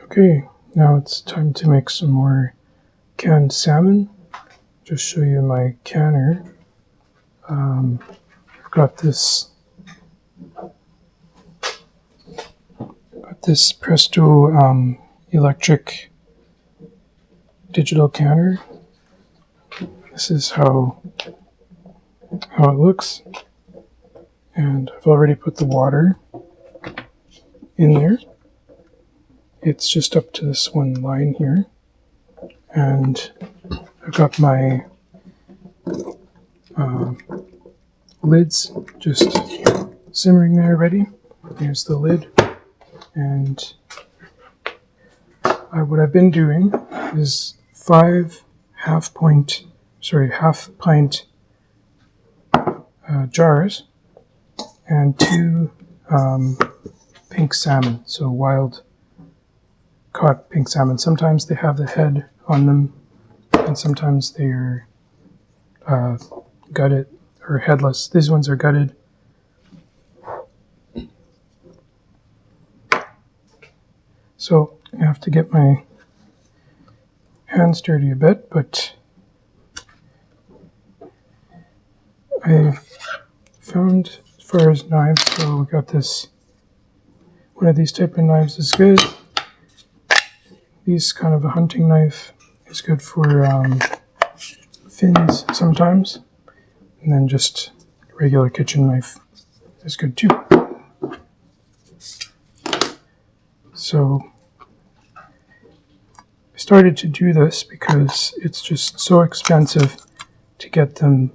Okay, now it's time to make some more canned salmon. Just show you my canner. I've got this Presto electric digital canner. This is how it looks, and I've already put the water in there. It's just up to this one line here, and I've got my lids just simmering there ready. Here's the lid, and what I've been doing is 5 half pint jars and 2 pink salmon, so wild caught pink salmon. Sometimes they have the head on them, and sometimes they're gutted or headless. These ones are gutted. So I have to get my hands dirty a bit, but I found, as far as knives, so we got this, one of these type of knives is good. These kind of a hunting knife is good for fins sometimes, and then just a regular kitchen knife is good too. So I started to do this because it's just so expensive to get them.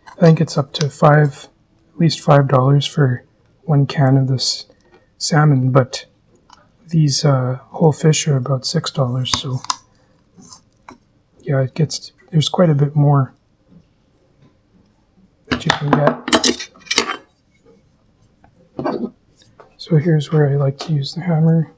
I think it's up to at least $5 for 1 can of this salmon, but these whole fish are about $6, so yeah, there's quite a bit more that you can get. So here's where I like to use the hammer.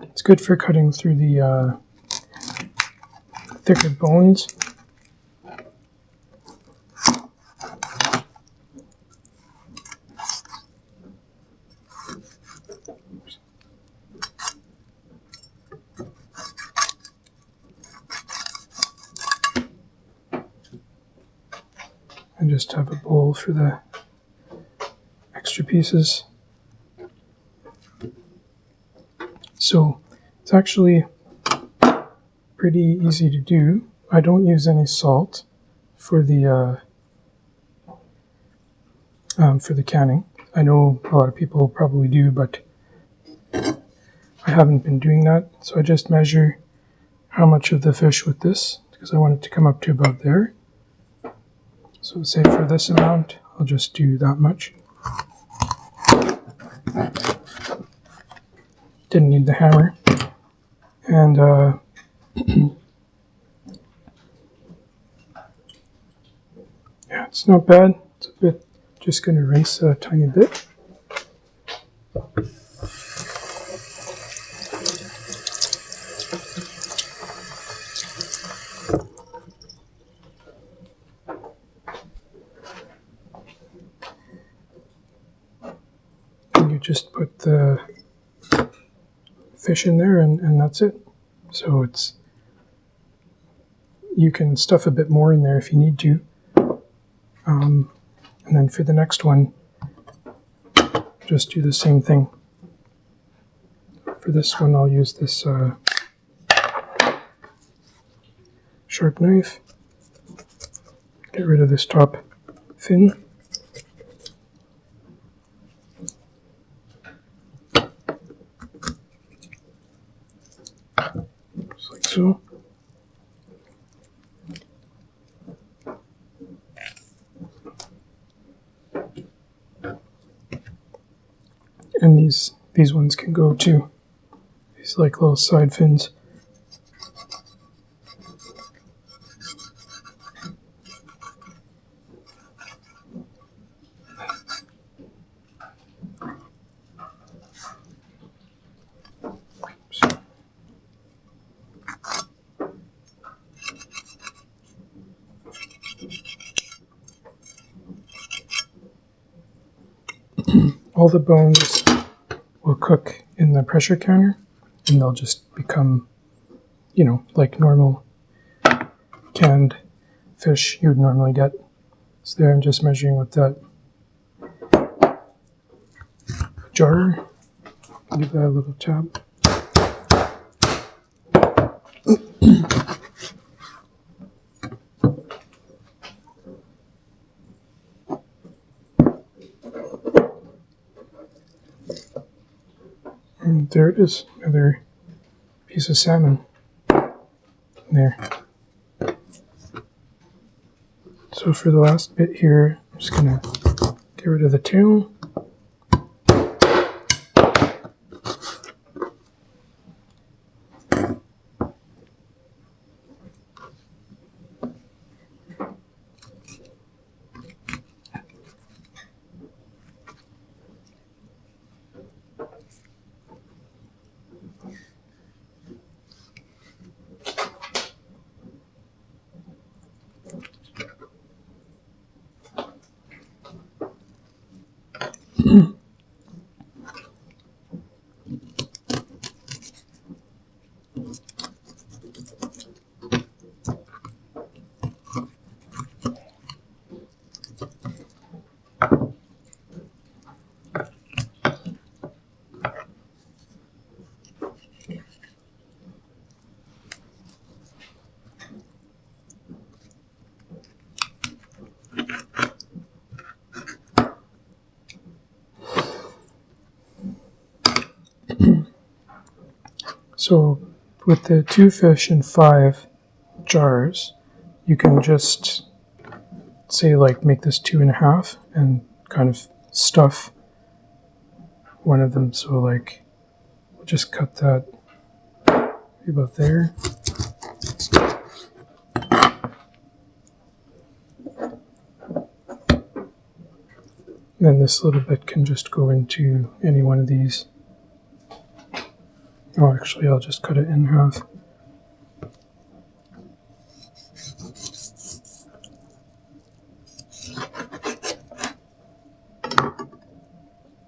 It's good for cutting through the thicker bones. I just have a bowl for the extra pieces. So it's actually pretty easy to do. I don't use any salt for the canning. I know a lot of people probably do, but I haven't been doing that. So I just measure how much of the fish with this, because I want it to come up to about there. So say for this amount, I'll just do that much. Didn't need the hammer. And yeah, it's not bad. It's a bit, just going to rinse a tiny bit. And you just put the fish in there, and that's it. So you can stuff a bit more in there if you need to. And then for the next one, just do the same thing. For this one, I'll use this sharp knife. Get rid of this top fin. Just like so. And these ones can go too. These like little side fins. all the bones will cook in the pressure canner, and they'll just become, like normal canned fish you would normally get. So there I'm just measuring with that jar. Give that a little tap. And there it is, another piece of salmon there. So for the last bit here, I'm just going to get rid of the tail. So with the 2 fish in 5 jars, you can just say like make this 2.5 and kind of stuff one of them. So like we'll just cut that about there. Then this little bit can just go into any one of these. Oh, actually, I'll just cut it in half.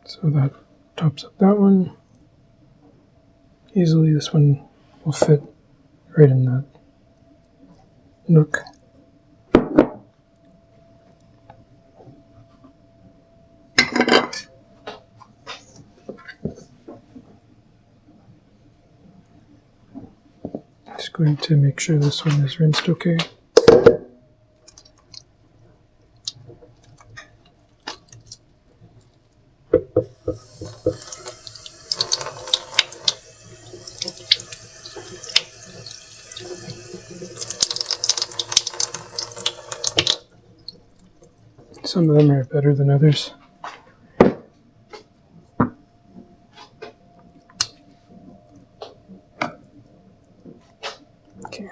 So that tops up that one. Easily, this one will fit right in that nook. Just going to make sure this one is rinsed okay. Some of them are better than others. Okay.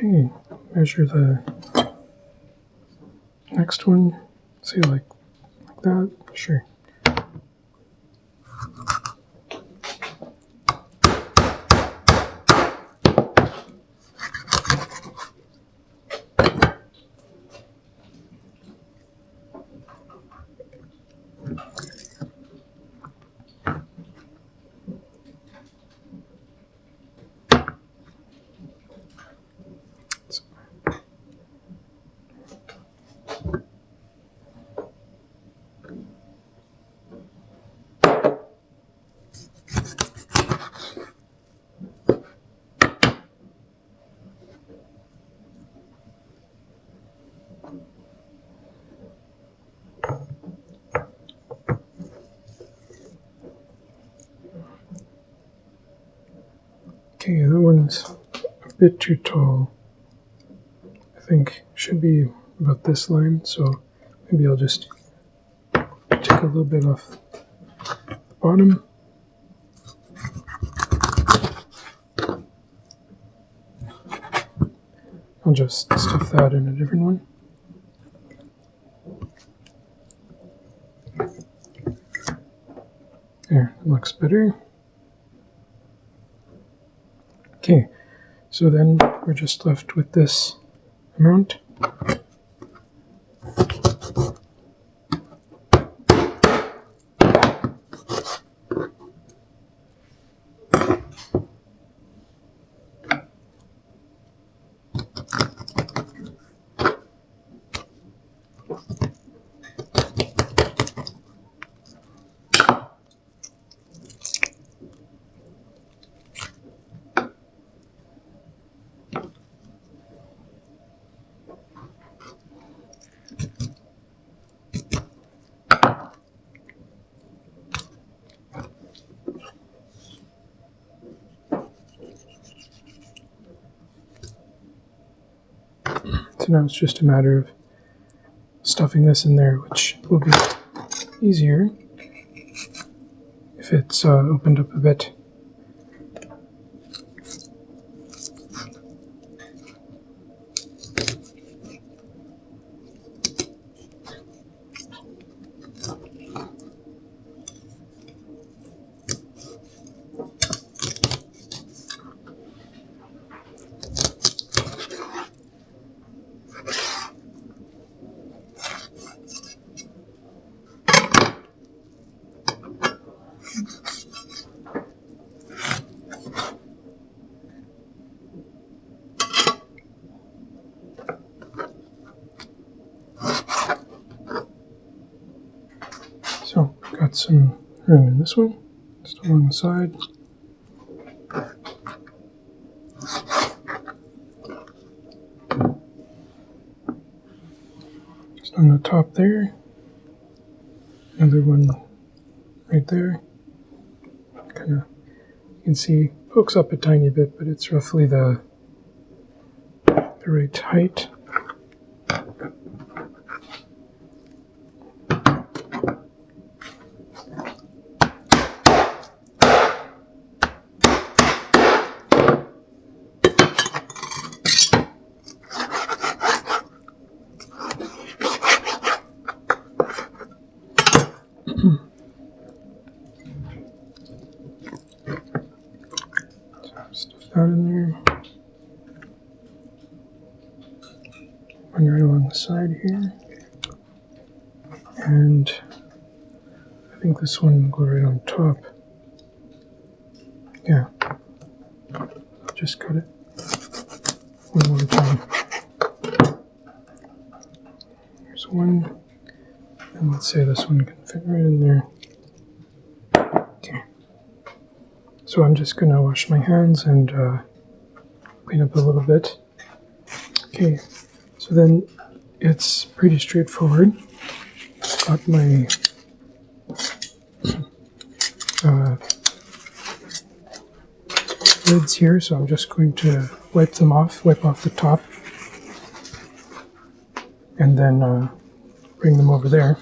Okay, measure the next one. See, like that? Sure. Okay, that one's a bit too tall. I think should be about this line, so maybe I'll just take a little bit off the bottom. I'll just stuff that in a different one. There, it looks better. Okay, so then we're just left with this amount. So now it's just a matter of stuffing this in there, which will be easier if it's opened up a bit. So, got some room in this one, just along the side. Just on the top there. Another one right there. Kind of, you can see, pokes up a tiny bit, but it's roughly the right height. Stuff that in there. One right along the side here. And I think this one will go right on top. Yeah. I'll just cut it one more time. There's one. And let's say this one can fit right in there. Okay. So I'm just going to wash my hands and clean up a little bit. Okay. So then it's pretty straightforward. Got my lids here, so I'm just going to wipe off the top, and then bring them over there.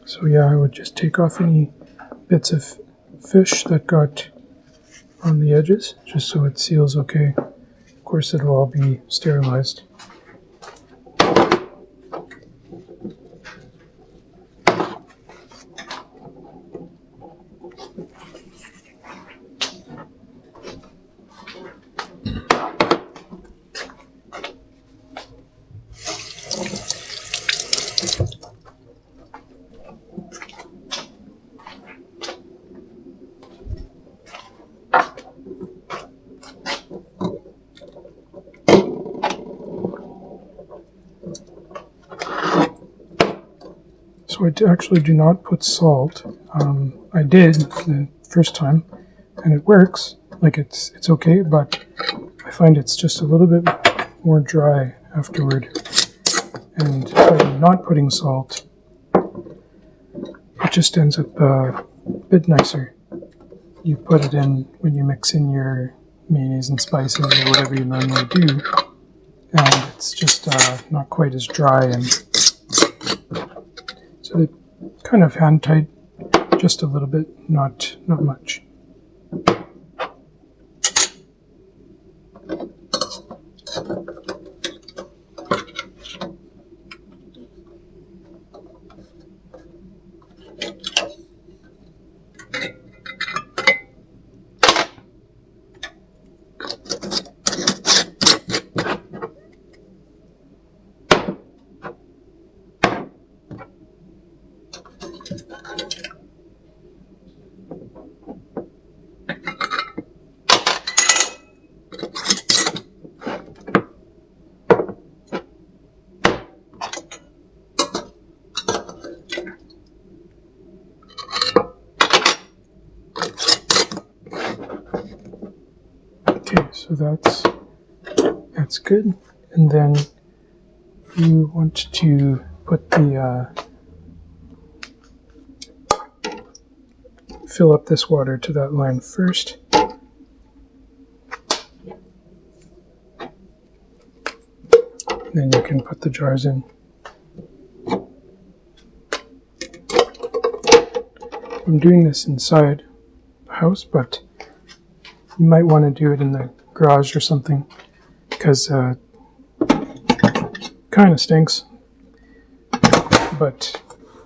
So yeah, I would just take off any bits of fish that got on the edges, just so it seals okay. Of course, it'll all be sterilized. So I actually do not put salt. I did the first time, and it works. Like it's okay, but I find it's just a little bit more dry afterward. And by not putting salt, it just ends up a bit nicer. You put it in when you mix in your mayonnaise and spices or whatever you normally do, and it's just not quite as dry, and so they kind of hand tight just a little bit, not much. Okay, so that's good. And then you want to put the fill up this water to that line first. Then you can put the jars in. I'm doing this inside the house, but you might want to do it in the garage or something, because kind of stinks. But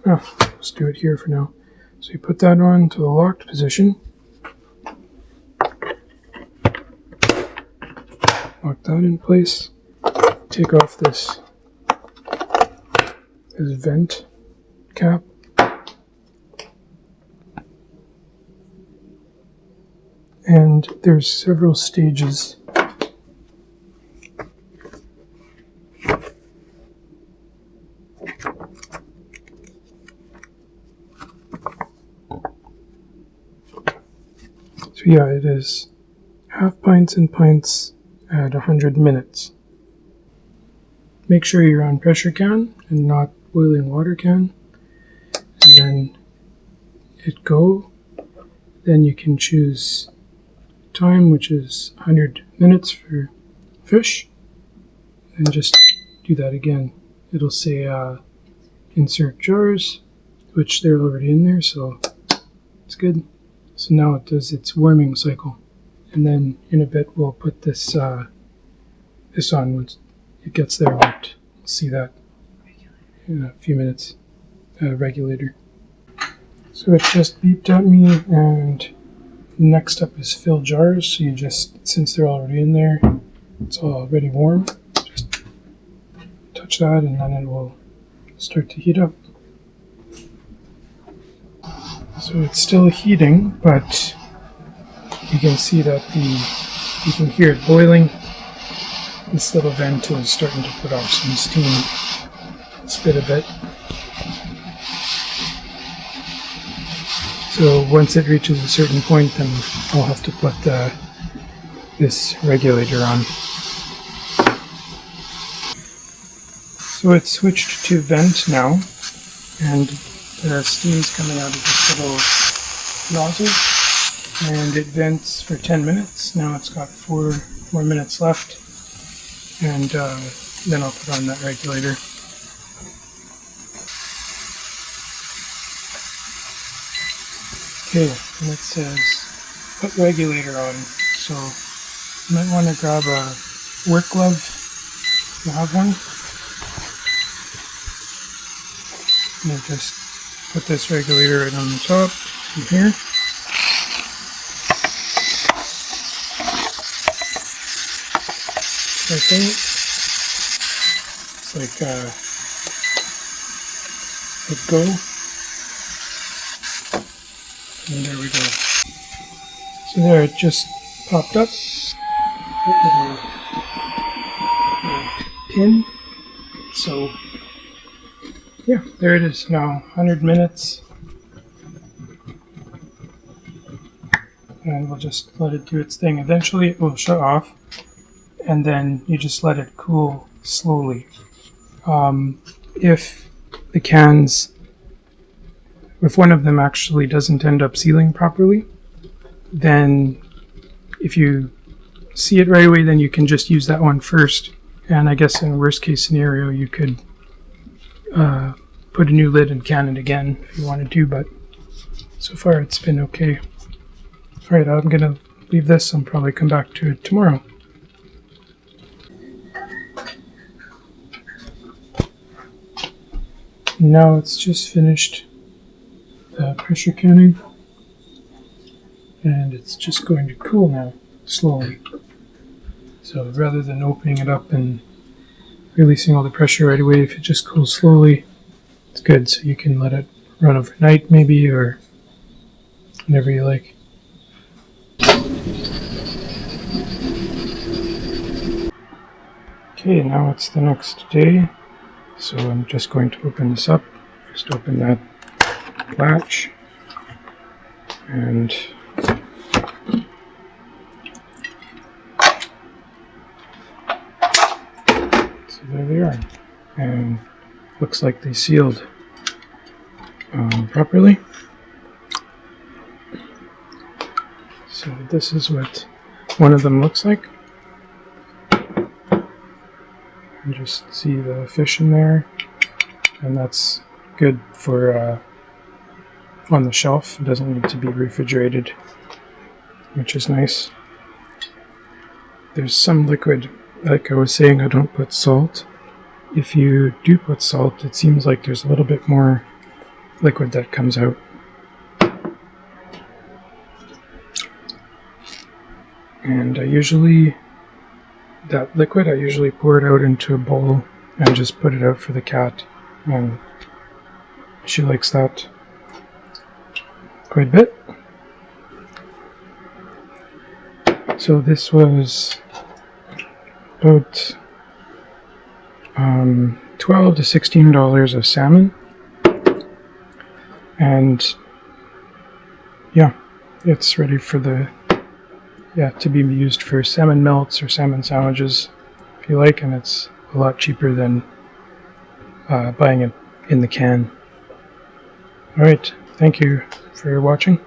let's do it here for now. So you put that on to the locked position. Lock that in place. Take off this vent cap. And there's several stages. So yeah, it is half pints and pints at 100 minutes. Make sure you're on pressure can and not boiling water can. And then hit go. Then you can choose time, which is 100 minutes for fish. And just do that again. It'll say insert jars, which they're already in there, so it's good. So now it does its warming cycle. And then in a bit we'll put this on once it gets there. We'll see that in a few minutes. Regulator. So it just beeped at me, and next up is fill jars. So you just, since they're already in there, it's already warm. Just touch that and then it will start to heat up. So it's still heating, but you can see that you can hear it boiling. This little vent is starting to put off some steam. Spit a bit. So once it reaches a certain point, then I'll have to put this regulator on. So it's switched to vent now, and the steam's coming out of this little nozzle, and it vents for 10 minutes. Now it's got 4 more minutes left, and then I'll put on that regulator. Okay, and it says put regulator on, so you might want to grab a work glove if you have one, and then just put this regulator right on the top from here. Like that. It's like let go. And there we go. So there, it just popped up. Pin. So yeah, there it is now, 100 minutes. And we'll just let it do its thing. Eventually it will shut off, and then you just let it cool slowly. If the cans, if one of them actually doesn't end up sealing properly, then if you see it right away, then you can just use that one first. And I guess in worst case scenario, you could put a new lid and can it again if you wanted to, but so far it's been okay. Alright, I'm going to leave this and probably come back to it tomorrow. Now it's just finished the pressure canning, and it's just going to cool now, slowly. So rather than opening it up and releasing all the pressure right away, if it just cools slowly, it's good. So you can let it run overnight maybe, or whenever you like. Okay, now it's the next day, so I'm just going to open this up. Just open that latch, and so there they are, and looks like they sealed properly. So this is what one of them looks like. And just see the fish in there, and that's good for on the shelf. It doesn't need to be refrigerated, which is nice. There's some liquid, like I was saying, I don't put salt. If you do put salt, it seems like there's a little bit more liquid that comes out. And that liquid, I usually pour it out into a bowl and just put it out for the cat, and she likes that quite a bit. So this was about $12 to $16 of salmon, and yeah, it's ready for to be used for salmon melts or salmon sandwiches if you like, and it's a lot cheaper than buying it in the can. Alright, thank you for watching.